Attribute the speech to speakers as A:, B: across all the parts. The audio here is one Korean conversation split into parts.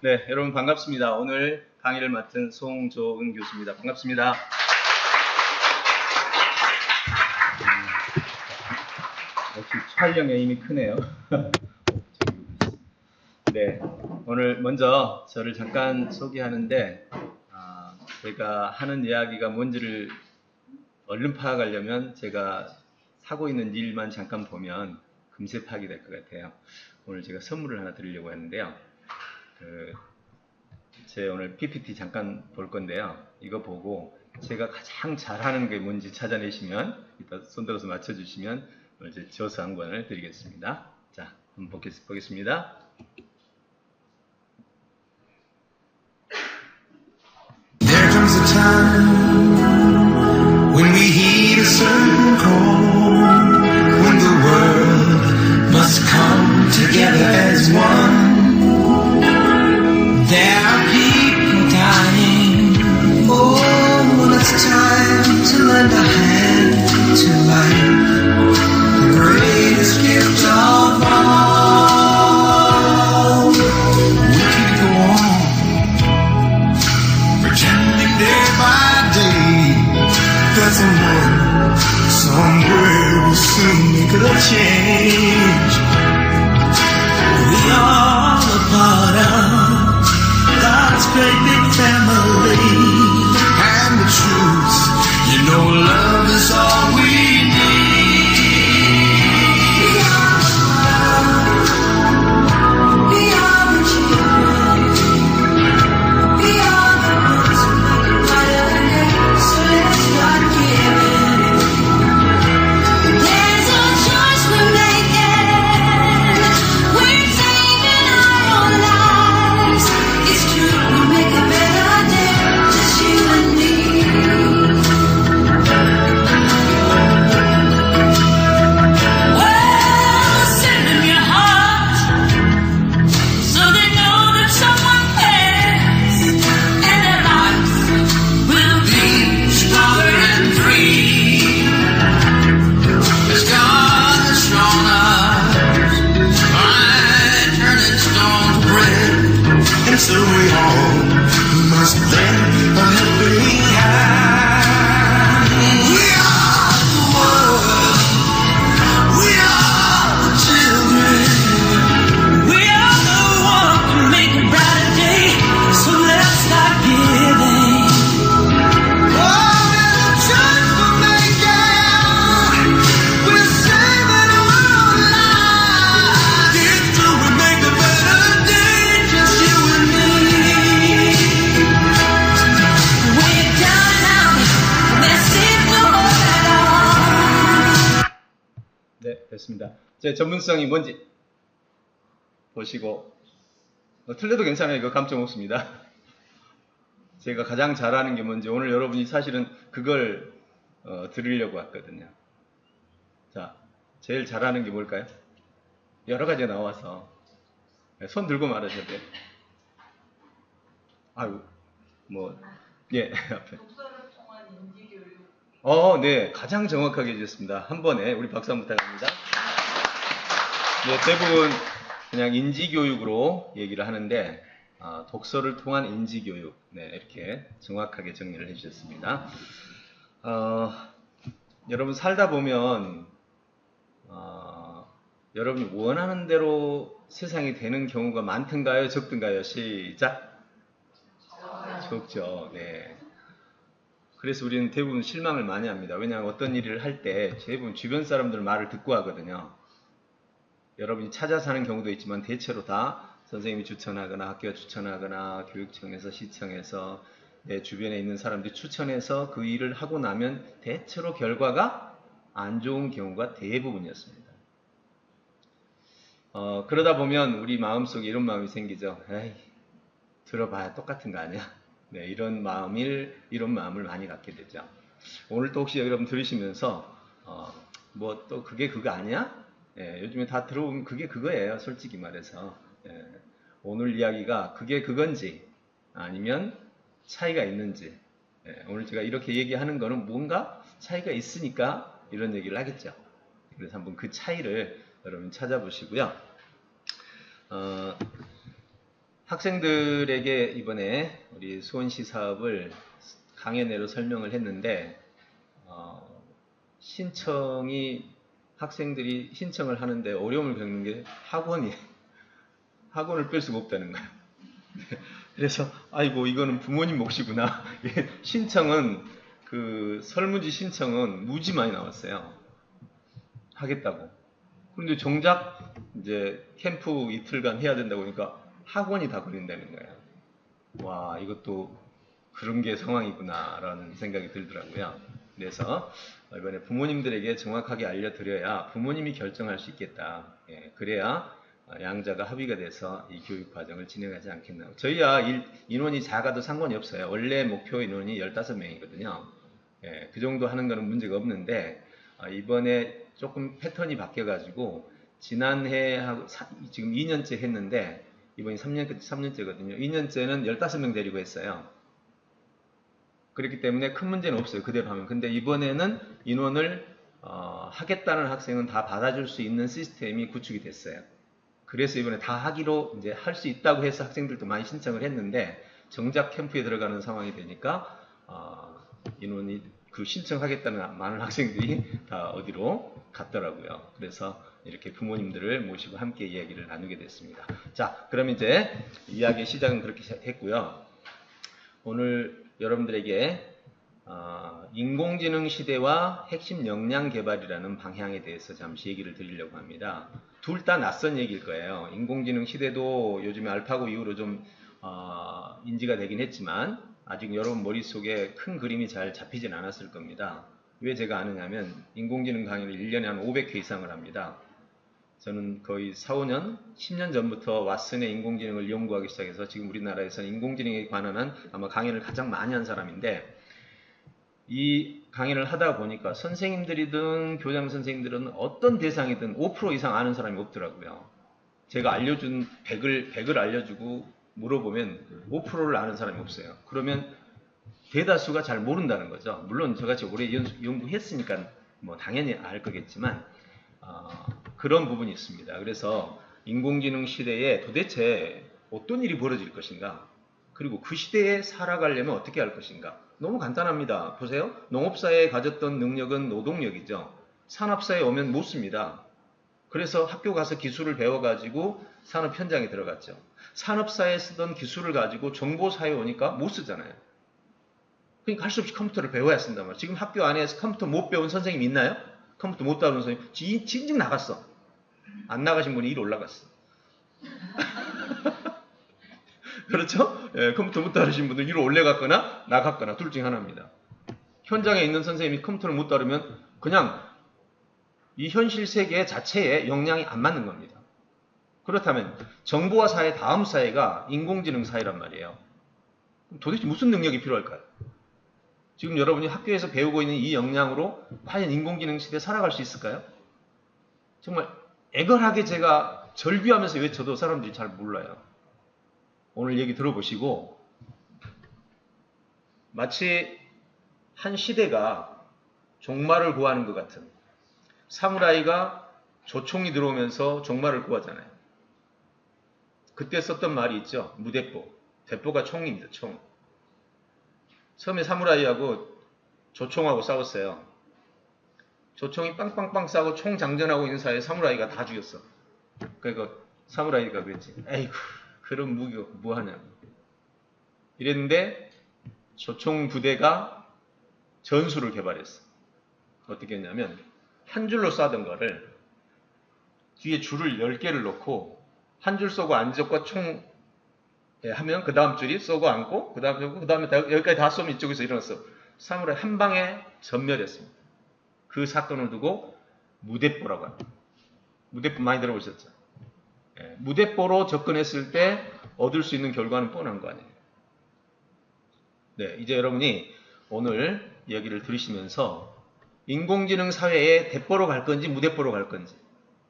A: 네, 여러분 반갑습니다. 오늘 강의를 맡은 송조은 교수입니다. 반갑습니다. 역시 촬영에 힘이 크네요. 네, 오늘 먼저 저를 잠깐 소개하는데 제가 하는 이야기가 뭔지를 얼른 파악하려면 제가 하고 있는 일만 잠깐 보면 금세 파악이 될 것 같아요. 오늘 제가 선물을 하나 드리려고 했는데요. 제 오늘 PPT 잠깐 볼 건데요. 이거 보고 제가 가장 잘하는 게 뭔지 찾아내시면 이따 손들어서 맞춰주시면 이제 저수상권을 드리겠습니다. 자, 한번 보겠습니다.
B: There comes a time when we heed a certain call, when the world must come together as one. There are people dying. Oh, when it's time to lend a hand to life, the greatest gift of all. We can go on pretending day by day that someone somewhere will soon make a change. We are a part of God's great big family, and the truth, you know, love is all we need. We are the children. We are the ones who make a brighter day. So let's start giving. There's a choice we're making. We're saving our own lives. It's true, we make a better day, just you and me. Well, send them your heart, so they know that someone cares, and their lives will be stronger and free. As God has shown us by turning stone to bread, and so we all must lend a helping hand. We are the world. We are the children. We are the ones who make a brighter day. So let's start giving. Oh, there's a choice we're making. We're saving our own lives. It's true, we make a better day, just you and me. When you're down and out, there's still no hope at all.
A: 네, 됐습니다. 제 전문성이 뭔지 보시고 틀려도 괜찮아요. 이거 감점 없습니다. 제가 가장 잘하는 게 뭔지 오늘 여러분이 사실은 그걸 들으려고 왔거든요. 자, 제일 잘하는 게 뭘까요? 여러 가지가 나와서 손 들고 말하셔야 돼요. 아유, 뭐, 예, 앞에.
C: 독서를 통한 인지교육.
A: 네, 가장 정확하게 해주셨습니다. 한 번에 우리 박수 한번 부탁드립니다. 네, 대부분 그냥 인지교육으로 얘기를 하는데 독서를 통한 인지교육, 네, 이렇게 정확하게 정리를 해주셨습니다. 여러분 살다 보면 여러분이 원하는 대로 세상이 되는 경우가 많던가요, 적던가요? 시작. 적죠. 네. 그래서 우리는 대부분 실망을 많이 합니다. 왜냐하면 어떤 일을 할 때 대부분 주변 사람들 말을 듣고 하거든요. 여러분이 찾아서 하는 경우도 있지만 대체로 다 선생님이 추천하거나 학교가 추천하거나 교육청에서 시청에서 내 주변에 있는 사람들이 추천해서 그 일을 하고 나면 대체로 결과가 안 좋은 경우가 대부분이었습니다. 그러다 보면 우리 마음속에 이런 마음이 생기죠. 에이, 들어봐야 똑같은 거 아니야? 네, 이런 마음을 많이 갖게 되죠. 오늘 또 혹시 여러분 들으시면서 뭐 또 그게 그거 아니야? 예, 요즘에 다 들어보면 그게 그거예요. 솔직히 말해서. 예, 오늘 이야기가 그게 그건지 아니면 차이가 있는지. 예, 오늘 제가 이렇게 얘기하는 거는 뭔가 차이가 있으니까 이런 얘기를 하겠죠. 그래서 한번 그 차이를 여러분 찾아보시고요. 학생들에게 이번에 우리 수원시 사업을 강연회로 설명을 했는데 학생들이 신청을 하는데 어려움을 겪는 게 학원을 뺄 수가 없다는 거예요. 그래서 아이고 이거는 부모님 몫이구나. 신청은 설문지 신청은 무지 많이 나왔어요. 하겠다고. 그런데 정작 이제 캠프 이틀간 해야 된다고 하니까 학원이 다 걸린다는 거예요. 와, 이것도 그런 게 상황이구나라는 생각이 들더라고요. 그래서 이번에 부모님들에게 정확하게 알려드려야 부모님이 결정할 수 있겠다. 그래야 양자가 합의가 돼서 이 교육 과정을 진행하지 않겠나. 저희야 인원이 작아도 상관이 없어요. 원래 목표 인원이 15명이거든요. 그 정도 하는 거는 문제가 없는데 이번에 조금 패턴이 바뀌어가지고 지난해하고 지금 2년째 했는데 이번이 3년째거든요. 2년째는 15명 데리고 했어요. 그렇기 때문에 큰 문제는 없어요. 그대로 하면. 근데 이번에는 인원을 하겠다는 학생은 다 받아줄 수 있는 시스템이 구축이 됐어요. 그래서 이번에 다 하기로 이제 할 수 있다고 해서 학생들도 많이 신청을 했는데 정작 캠프에 들어가는 상황이 되니까 인원이 신청하겠다는 많은 학생들이 다 어디로 갔더라고요. 그래서 이렇게 부모님들을 모시고 함께 이야기를 나누게 됐습니다. 자, 그럼 이제 이야기 시작은 그렇게 했고요. 오늘 여러분들에게 인공지능 시대와 핵심 역량 개발이라는 방향에 대해서 잠시 얘기를 드리려고 합니다. 둘 다 낯선 얘기일 거예요. 인공지능 시대도 요즘에 알파고 이후로 좀 인지가 되긴 했지만 아직 여러분 머릿속에 큰 그림이 잘 잡히진 않았을 겁니다. 왜 제가 아느냐면 인공지능 강의를 1년에 한 500회 이상을 합니다. 저는 거의 4, 5년, 10년 전부터 왓슨의 인공지능을 연구하기 시작해서 지금 우리나라에서는 인공지능에 관한 아마 강연을 가장 많이 한 사람인데 이 강의를 하다 보니까 선생님들이든 교장 선생님들은 어떤 대상이든 5% 이상 아는 사람이 없더라고요. 제가 알려준 100을 알려주고 물어보면 5%를 아는 사람이 없어요. 그러면 대다수가 잘 모른다는 거죠. 물론 저같이 오래 연구했으니까 뭐 당연히 알 거겠지만 그런 부분이 있습니다. 그래서 인공지능 시대에 도대체 어떤 일이 벌어질 것인가, 그리고 그 시대에 살아가려면 어떻게 할 것인가. 너무 간단합니다. 보세요. 농업사에 가졌던 능력은 노동력이죠. 산업사에 오면 못 씁니다. 그래서 학교 가서 기술을 배워가지고 산업 현장에 들어갔죠. 산업사에 쓰던 기술을 가지고 정보사에 오니까 못 쓰잖아요. 그러니까 할 수 없이 컴퓨터를 배워야 쓴단 말이에요. 지금 학교 안에서 컴퓨터 못 배운 선생님 있나요? 컴퓨터 못 다루는 선생님 진즉 나갔어. 안 나가신 분이 1 올라갔어. 그렇죠? 컴퓨터 못 다루신 분들 1로 올라갔거나 나갔거나 둘 중에 하나입니다. 현장에 있는 선생님이 컴퓨터를 못 다루면 그냥 이 현실 세계 자체에 역량이 안 맞는 겁니다. 그렇다면 정보화 사회 다음 사회가 인공지능 사회란 말이에요. 도대체 무슨 능력이 필요할까요? 지금 여러분이 학교에서 배우고 있는 이 역량으로 과연 인공지능 시대에 살아갈 수 있을까요? 정말 애걸하게 제가 절규하면서 외쳐도 사람들이 잘 몰라요. 오늘 얘기 들어보시고 마치 한 시대가 종말을 구하는 것 같은, 사무라이가 조총이 들어오면서 종말을 구하잖아요. 그때 썼던 말이 있죠. 무대포. 대포가 총입니다. 총. 처음에 사무라이하고 조총하고 싸웠어요. 조총이 빵빵빵 싸고 총 장전하고 있는 사이에 사무라이가 다 죽였어. 그러니까 사무라이가 그랬지. 에이구, 그런 무기가 뭐하냐고. 이랬는데 조총 부대가 전술을 개발했어. 어떻게 했냐면 한 줄로 쏴던 거를 뒤에 줄을 10개를 놓고 한 줄 쏘고 안쪽과 총 하면 그 다음 줄이 쏘고 앉고 그 다음에 여기까지 다 쏘면 이쪽에서 일어났어. 사무라이 한 방에 전멸했습니다. 그 사건을 두고 무대포라고 합니다. 무대포 많이 들어보셨죠? 무대포로 접근했을 때 얻을 수 있는 결과는 뻔한 거 아니에요. 네, 이제 여러분이 오늘 이야기를 들으시면서 인공지능 사회에 대포로 갈 건지 무대포로 갈 건지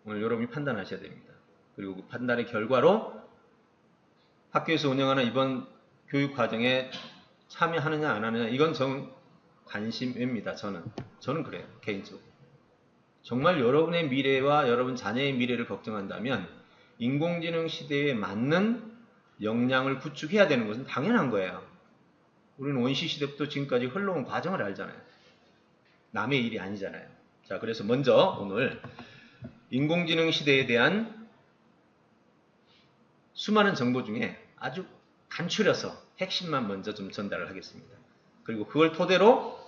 A: 오늘 여러분이 판단하셔야 됩니다. 그리고 그 판단의 결과로 학교에서 운영하는 이번 교육 과정에 참여하느냐 안 하느냐, 이건 전 관심입니다. 저는 그래요. 개인적으로. 정말 여러분의 미래와 여러분 자녀의 미래를 걱정한다면 인공지능 시대에 맞는 역량을 구축해야 되는 것은 당연한 거예요. 우리는 원시 시대부터 지금까지 흘러온 과정을 알잖아요. 남의 일이 아니잖아요. 자, 그래서 먼저 오늘 인공지능 시대에 대한 수많은 정보 중에 아주 간추려서 핵심만 먼저 좀 전달을 하겠습니다. 그리고 그걸 토대로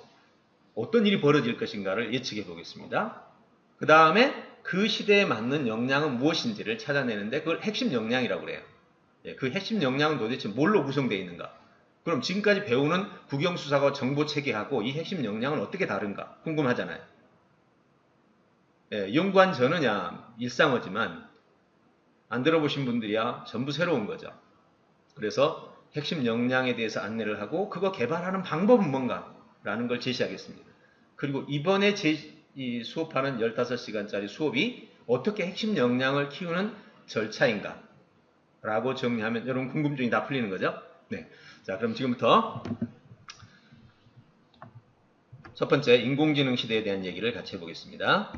A: 어떤 일이 벌어질 것인가를 예측해 보겠습니다. 그 다음에 그 시대에 맞는 역량은 무엇인지를 찾아내는데 그걸 핵심 역량이라고 그래요. 그 핵심 역량은 도대체 뭘로 구성되어 있는가? 그럼 지금까지 배우는 국영수사과 정보체계하고 이 핵심 역량은 어떻게 다른가? 궁금하잖아요. 연구한 저는야 일상어지만 안 들어보신 분들이야 전부 새로운 거죠. 그래서 핵심 역량에 대해서 안내를 하고 그거 개발하는 방법은 뭔가? 라는 걸 제시하겠습니다. 그리고 이번에 이 수업하는 15시간짜리 수업이 어떻게 핵심 역량을 키우는 절차인가? 라고 정리하면 여러분 궁금증이 다 풀리는 거죠? 네. 자, 그럼 지금부터 첫 번째 인공지능 시대에 대한 얘기를 같이 해보겠습니다.